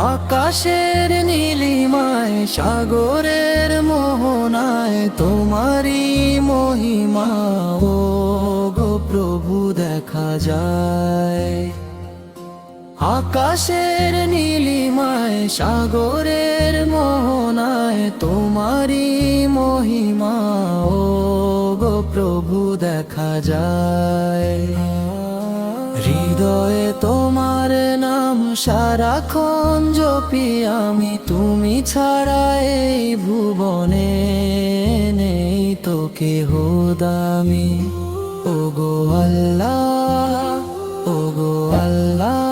আকাশের নীলিমায় সাগরের মোহনায় তোমারি মহিমা ও গো প্রভু দেখা যায়। আকাশের নীলিমায় সাগরের মোহনায় তোমারি মহিমা ও গো প্রভু দেখা যায়। হৃদয়ে তোমার নাম সারাক্ষণ জপি আমি, তুমি ছাড়া এই ভুবনে নেই তো কেহ দামি। ওগো আল্লাহ, ওগো আল্লাহ।